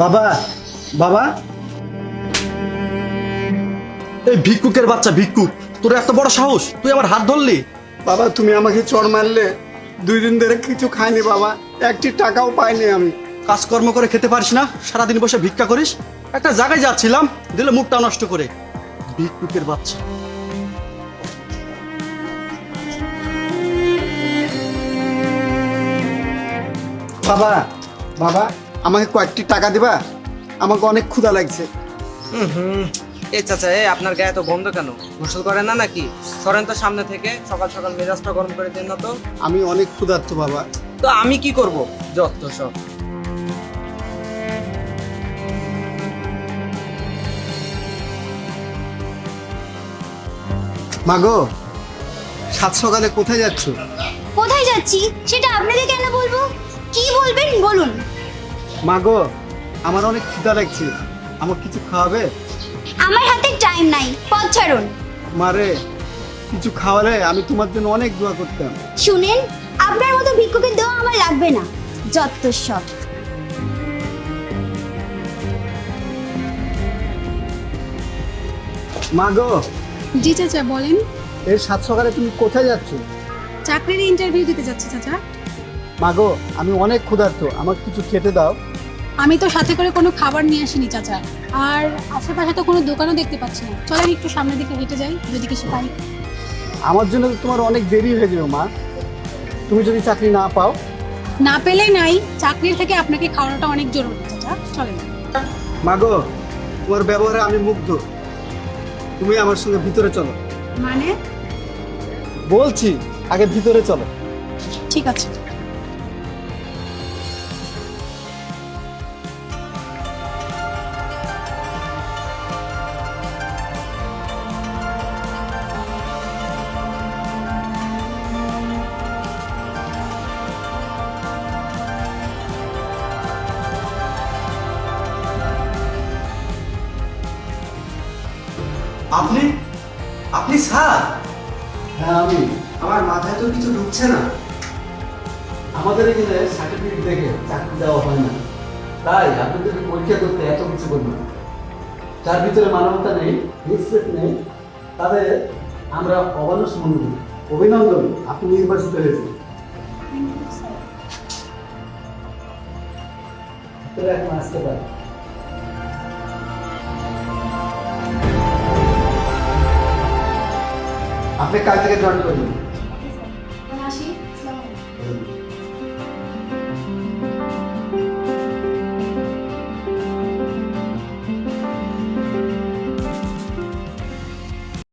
বাবা, বাবা, এই ভিক্ষুকের বাচ্চা ভিক্ষুক, তোর এত বড় সাহস, তুই আমার হাত ধরলি? বাবা তুমি আমাকে চড় মারলে, 2 দিন ধরে কিছু খাইনি বাবা, একটি টাকাও পাইনি আমি। কাজকর্ম করে খেতে পারিস না, সারাদিন বসে ভিক্ষা করিস। একটা জায়গায় যাচ্ছিলাম, দিলে মুখটা নষ্ট করে। ভিক্ষুকের বাচ্চা। বাবা, বাবা আমাকে কয়েকটি টাকা দিবা, আমাকে অনেক ক্ষুধা লাগছে। এ চাচা, আপনার গায়ে তো গন্ধ কেন? গোসল করেন না নাকি? সরেন তো সামনে থেকে, সকাল সকাল মেজাজটা গরম করে দেন না তো। আমি অনেক ক্ষুধার্ত বাবা। তো আমি কি করব? যত সব। মাগো, সাত সকালে কোথায় যাচ্ছ? কোথায় যাচ্ছি সেটা আপনাকে কেন বলবো? কি বলবেন বলুন। মাগো, আমার অনেক ক্ষুধা লাগছে, আমাকে কিছু খাওয়াবে? আমার হাতে টাইম নাই, পথ ছাড়ুন। মারে, কিছু খাওয়ালে আমি তোমার জন্য অনেক দোয়া করতাম। শুনেন, আপনার মতো ভিক্ষুকের দেওয়া আমার লাগবে না, যত সব। মাগো, জি চাচা বলেন। এই সাত সকালে তুমি কোথায় যাচ্ছ? চাকরির ইন্টারভিউ দিতে যাচ্ছি চাচা। মাগো, আমি অনেক ক্ষুধার্ত, আমাকে কিছু খেতে দাও। আমি তো সাথে করে কোনো খাবার নিয়ে আসিনি চাচা, আর আশেপাশে তো কোনো দোকানও দেখতে পাচ্ছি না। চলেন একটু সামনের দিকে হেঁটে যাই, যদি কিছু পাই। আমার জন্য তো তোমার অনেক দেরি হয়ে যাবে মা, তুমি যদি চাকরি না পাও। না পেলে নাই, চাকরির থেকে আপনাকে খাওয়ানোটা অনেক জরুরি চাচা, চলেন। মাগো, তোমার ব্যবহারে আমি মুগ্ধ, তুমি আমার সঙ্গে ভিতরে চলো। মানে? বলছি, আগে ভিতরে চলো। ঠিক আছে। আপনি আপনি স্যার? হ্যাঁ আমি। আমার মাথায় তো কিছু ঢুকছে না। আমাদের এখানে সার্টিফিকেট দেখে চাকরি দেওয়া হয় না, তাই আপনাদেরকে পরীক্ষা করতে এত কিছু করবো। যার ভিতরে মানবতা নেই, রেসপেক্ট নেই, তাদের আমরা অমানুষ মনে করি। অভিনন্দন, আপনি নির্বাচিত হয়েছেন। ভিতরে এখন আসতে পারেন। আপনি কাল থেকে জয়েন করবেন।